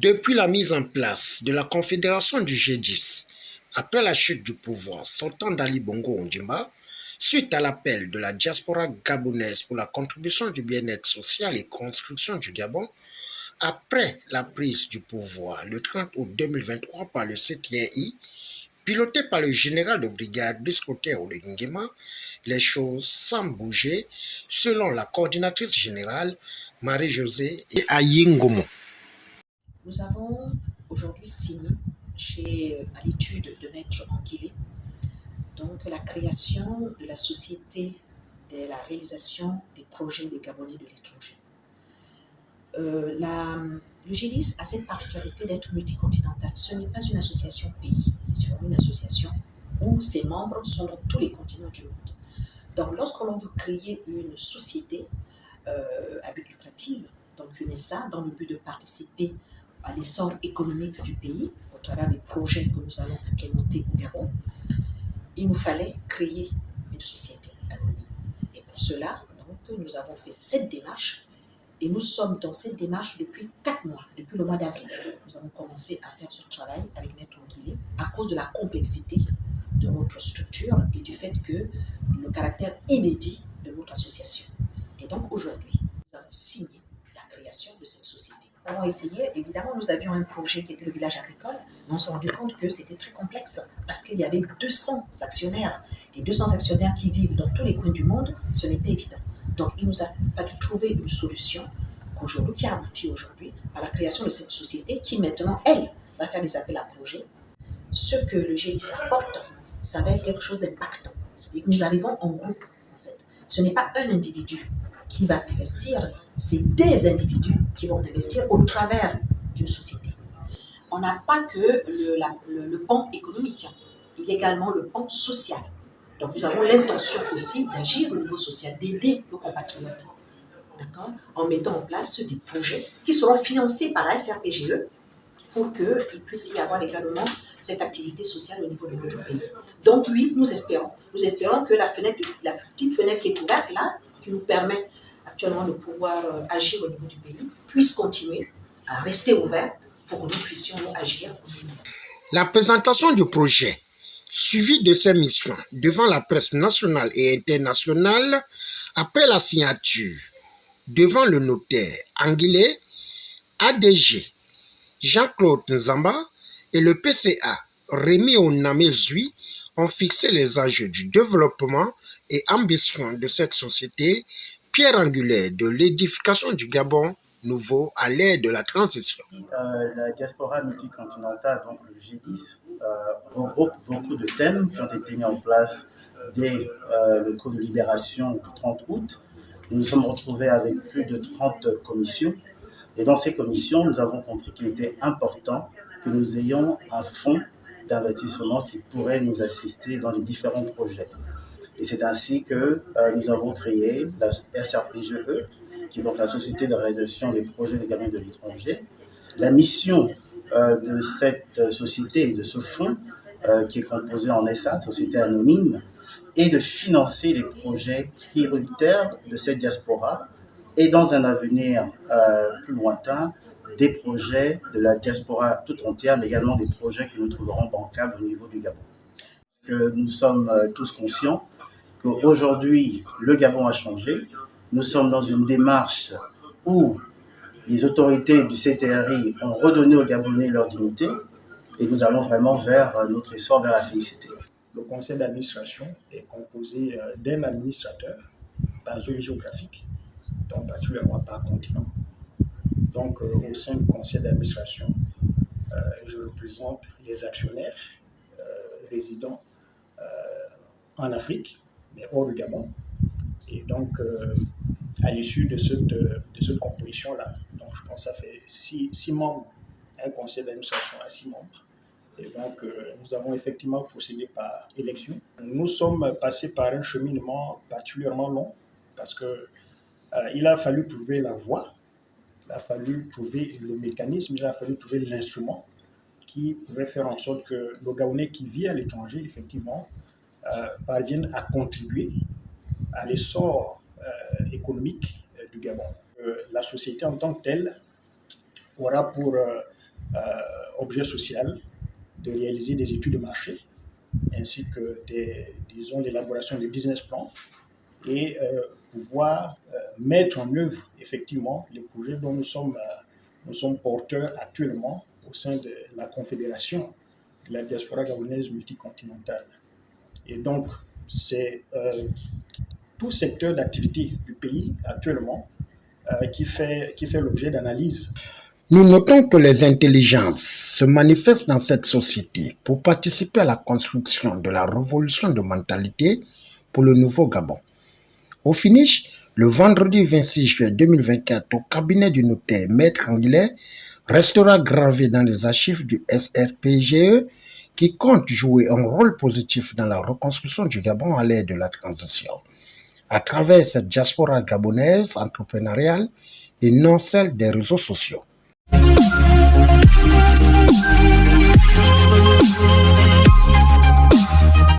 Depuis la mise en place de la Confédération du G10, après la chute du pouvoir sortant d'Ali Bongo Ondimba, suite à l'appel de la diaspora gabonaise pour la contribution du bien-être social et construction du Gabon, après la prise du pouvoir le 30 août 2023 par le CTI, piloté par le général de brigade Biscotter Nguema, les choses semblent bouger selon la coordinatrice générale Marie-Josée Ayingomo. Nous avons aujourd'hui signé à l'étude de Maître Anguilé donc la création de la société de la réalisation des projets des Gabonais de l'étranger. Le G10 a cette particularité d'être multicontinental. Ce n'est pas une association pays, c'est une association où ses membres sont dans tous les continents du monde. Donc lorsque l'on veut créer une société à but lucratif, donc une SA, dans le but de participer à l'essor économique du pays au travers des projets que nous allons implémenter au Gabon, il nous fallait créer une société anonyme. Et pour cela, donc, nous avons fait cette démarche et nous sommes dans cette démarche depuis 4 mois, depuis le mois d'avril. Nous avons commencé à faire ce travail avec Maître Anguilé à cause de la complexité de notre structure et du fait que le caractère inédit de notre association. Et donc aujourd'hui, nous avons signé la création de cette société. Nous avons essayé, évidemment, nous avions un projet qui était le village agricole, mais on s'est rendu compte que c'était très complexe parce qu'il y avait 200 actionnaires. Et 200 actionnaires qui vivent dans tous les coins du monde, ce n'est pas évident. Donc il nous a fallu trouver une solution qui a abouti aujourd'hui à la création de cette société qui maintenant, elle, va faire des appels à projets. Ce que le G10 apporte, ça va être quelque chose d'impactant. C'est-à-dire que nous arrivons en groupe, en fait. Ce n'est pas un individu qui va investir, c'est des individus qui vont investir au travers d'une société. On n'a pas que le pan économique, il y a également le pan social. Donc nous avons l'intention aussi d'agir au niveau social, d'aider nos compatriotes, d'accord, en mettant en place des projets qui seront financés par la SRPGE pour qu'il puisse y avoir également cette activité sociale au niveau de notre pays. Donc oui, nous espérons que la petite fenêtre qui est ouverte là, qui nous permet actuellement de pouvoir agir au niveau du pays, puisse continuer à rester ouverte pour que nous puissions agir au niveau. La présentation du projet, suivie de ses missions devant la presse nationale et internationale, après la signature devant le notaire Anguilé, ADG Jean-Claude Nzamba et le PCA Rémi Onamé-Zui ont fixé les enjeux du développement et ambition de cette société, pierre angulaire de l'édification du Gabon nouveau à l'ère de la transition. La diaspora multicontinentale, donc le G10, regroupe beaucoup de thèmes qui ont été mis en place dès le coup de libération du 30 août. Nous nous sommes retrouvés avec plus de 30 commissions. Et dans ces commissions, nous avons compris qu'il était important que nous ayons un fonds d'investissement qui pourrait nous assister dans les différents projets. Et c'est ainsi que nous avons créé la SRPGE, qui est donc la Société de réalisation des projets des Gabonais de l'étranger. La mission de cette société et de ce fonds, qui est composé en SA, Société anonyme, est de financer les projets prioritaires de cette diaspora et dans un avenir plus lointain, des projets de la diaspora tout entière, mais également des projets que nous trouverons bancables au niveau du Gabon. Que nous sommes tous conscients qu'aujourd'hui, le Gabon a changé. Nous sommes dans une démarche où les autorités du CTRI ont redonné aux Gabonais leur dignité et nous allons vraiment vers notre essor, vers la félicité. Le conseil d'administration est composé d'un administrateur par zone géographique, donc particulièrement par continent. Donc au sein du conseil d'administration, je représente les actionnaires résidant en Afrique, mais hors du Gabon. Et donc, à l'issue de cette composition-là, donc je pense que ça fait 6 membres, un conseil d'administration à 6 membres. Et donc, nous avons effectivement procédé par élection. Nous sommes passés par un cheminement particulièrement long parce qu'il a fallu trouver la voie, il a fallu trouver le mécanisme, il a fallu trouver l'instrument qui pourrait faire en sorte que le Gabonais qui vit à l'étranger, effectivement, parvienne à contribuer à l'essor économique du Gabon. La société en tant que telle aura pour objet social, de réaliser des études de marché, ainsi que l'élaboration des business plans et pouvoir mettre en œuvre effectivement les projets dont nous sommes porteurs actuellement au sein de la Confédération de la diaspora gabonaise multicontinentale. Et donc, c'est tout secteur d'activité du pays actuellement qui fait l'objet d'analyse. Nous notons que les intelligences se manifestent dans cette société pour participer à la construction de la révolution de mentalité pour le nouveau Gabon. Au finish, le vendredi 26 juillet 2024, au cabinet du notaire Maître Anglais, restera gravé dans les archives du SRPGE qui compte jouer un rôle positif dans la reconstruction du Gabon à l'ère de la transition, à travers cette diaspora gabonaise entrepreneuriale et non celle des réseaux sociaux.